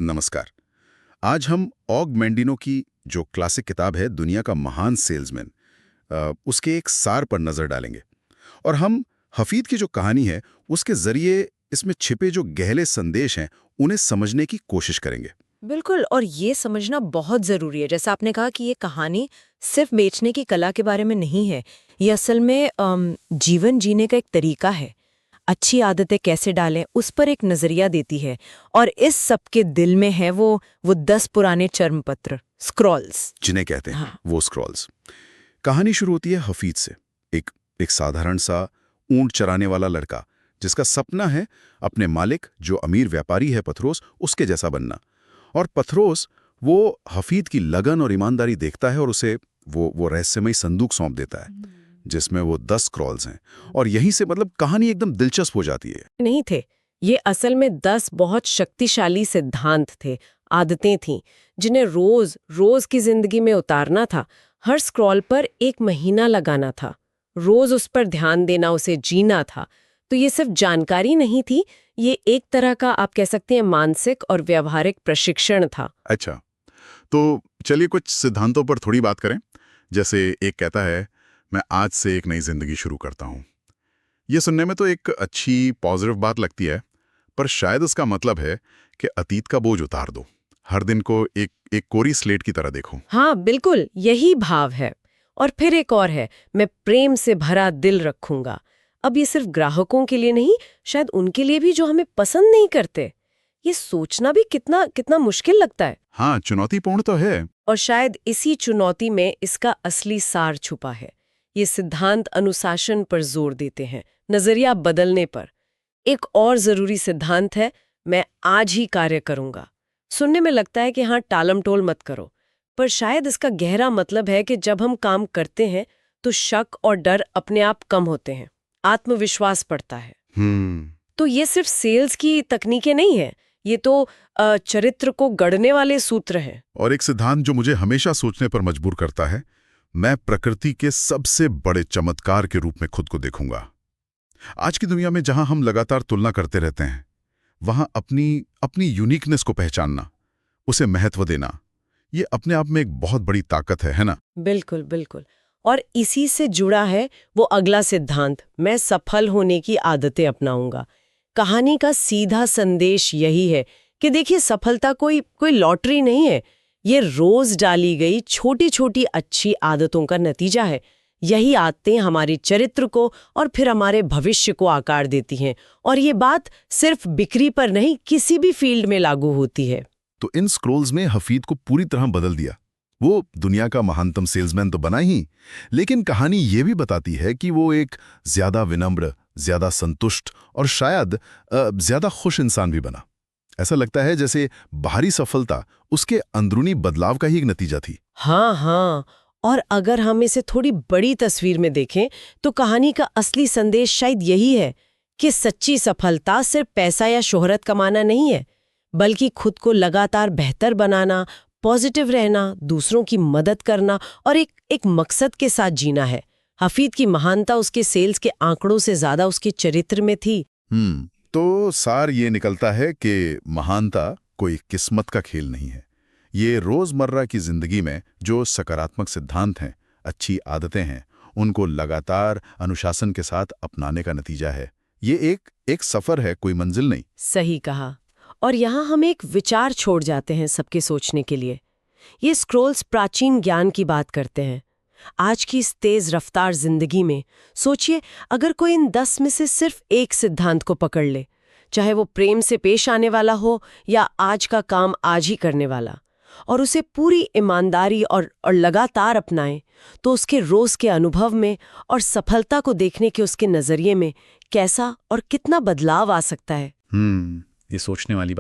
नमस्कार। आज हम ऑग मैंडिनो की जो क्लासिक किताब है दुनिया का महान सेल्समैन, उसके एक सार पर नजर डालेंगे और हम हफीद की जो कहानी है उसके जरिए इसमें छिपे जो गहरे संदेश हैं उन्हें समझने की कोशिश करेंगे। बिल्कुल, और ये समझना बहुत ज़रूरी है। जैसा आपने कहा कि ये कहानी सिर्फ बेचने की कला के बारे में नहीं है। ये असल में जीवन जीने का एक तरीका है। अच्छी आदतें कैसे डालें, उस पर एक नज़रिया देती है। और इस सब के दिल में है वो 10 पुराने चर्मपत्र, स्क्रॉल्स। जिन्हें कहते हैं हाँ। वो स्क्रॉल्स। कहानी शुरू होती है हफीद से, एक एक साधारण सा ऊंट चराने वाला लड़का जिसका सपना है अपने मालिक जो अमीर व्यापारी है पथरोस, उसके जैसा बनना। और पथरोस वो हफीद की लगन और ईमानदारी देखता है और उसे वो रहस्यमयी संदूक सौंप देता है जिसमें वो 10 स्क्रॉल्स हैं। और यहीं से मतलब कहानी एकदम दिलचस्प हो जाती है। नहीं थे, ये असल में 10 बहुत शक्तिशाली सिद्धांत थे, आदतें थीं, जिन्हें रोज रोज की जिंदगी में उतारना था। हर स्क्रॉल पर एक महीना लगाना था, रोज उस पर ध्यान देना, उसे जीना था। तो ये सिर्फ जानकारी नहीं थी, ये एक तरह का आप कह सकते हैं मानसिक और व्यावहारिक प्रशिक्षण था। अच्छा, तो चलिए कुछ सिद्धांतों पर थोड़ी बात करें। जैसे एक कहता है, मैं आज से एक नई जिंदगी शुरू करता हूं। ये सुनने में तो एक अच्छी पॉजिटिव बात लगती है, पर शायद उसका मतलब है कि अतीत का बोझ उतार दो, हर दिन को एक कोरी स्लेट की तरह देखो। हाँ बिल्कुल, यही भाव है। और फिर एक और है, मैं प्रेम से भरा दिल रखूंगा। अब ये सिर्फ ग्राहकों के लिए नहीं, शायद उनके लिए भी जो हमें पसंद नहीं करते। ये सोचना भी कितना कितना मुश्किल लगता है। हाँ, चुनौतीपूर्ण तो है। और शायद इसी चुनौती में इसका असली सार छुपा है। ये सिद्धांत अनुशासन पर जोर देते हैं, नजरिया बदलने पर। एक और जरूरी सिद्धांत है, मैं आज ही कार्य करूंगा। सुनने में लगता है कि हाँ, टालमटोल मत करो, पर शायद इसका गहरा मतलब है कि जब हम काम करते हैं तो शक और डर अपने आप कम होते हैं, आत्मविश्वास बढ़ता है। तो ये सिर्फ सेल्स की तकनीकें नहीं है, ये तो चरित्र को गढ़ने वाले सूत्र हैं। और एक सिद्धांत जो मुझे हमेशा सोचने पर मजबूर करता है, मैं प्रकृति के सबसे बड़े चमत्कार के रूप में खुद को देखूंगा। आज की दुनिया में जहां हम लगातार तुलना करते रहते हैं, वहां अपनी यूनिकनेस को पहचानना, उसे महत्व देना, ये अपने आप में एक बहुत बड़ी ताकत है ना? बिल्कुल बिल्कुल। और इसी से जुड़ा है वो अगला सिद्धांत, मैं सफल होने की आदतें अपनाऊंगा। कहानी का सीधा संदेश यही है कि देखिए, सफलता कोई लॉटरी नहीं है, ये रोज डाली गई छोटी छोटी अच्छी आदतों का नतीजा है। यही आदतें हमारे चरित्र को और फिर हमारे भविष्य को आकार देती हैं। और ये बात सिर्फ बिक्री पर नहीं, किसी भी फील्ड में लागू होती है। तो इन स्क्रोल्स में हफीद को पूरी तरह बदल दिया। वो दुनिया का महानतम सेल्समैन तो बना ही, लेकिन कहानी ये भी बताती है कि वो एक ज्यादा विनम्र, ज्यादा संतुष्ट और शायद ज्यादा खुश इंसान भी बना। ऐसा लगता है जैसे बाहरी सफलता उसके अंदरूनी बदलाव का ही एक नतीजा थी। हाँ हाँ, और अगर हम इसे थोड़ी बड़ी तस्वीर में देखें तो कहानी का असली संदेश शायद यही है कि सच्ची सफलता सिर्फ पैसा या शोहरत कमाना नहीं है, बल्कि खुद को लगातार बेहतर बनाना, पॉजिटिव रहना, दूसरों की मदद करना और एक मकसद के साथ जीना है। हफीद की महानता उसके सेल्स के आंकड़ों से ज्यादा उसके चरित्र में थी। तो सार ये निकलता है कि महानता कोई किस्मत का खेल नहीं है। ये रोजमर्रा की जिंदगी में जो सकारात्मक सिद्धांत हैं, अच्छी आदतें हैं, उनको लगातार अनुशासन के साथ अपनाने का नतीजा है। ये एक सफर है, कोई मंजिल नहीं। सही कहा। और यहाँ हम एक विचार छोड़ जाते हैं सबके सोचने के लिए। ये स्क्रोल्स प्राचीन ज्ञान की बात करते हैं। आज की इस तेज रफ्तार जिंदगी में सोचिए, अगर कोई इन 10 में से सिर्फ एक सिद्धांत को पकड़ ले, चाहे वो प्रेम से पेश आने वाला हो या आज का काम आज ही करने वाला, और उसे पूरी ईमानदारी और लगातार अपनाए, तो उसके रोज के अनुभव में और सफलता को देखने के उसके नजरिए में कैसा और कितना बदलाव आ सकता है। ये सोचने वाली बात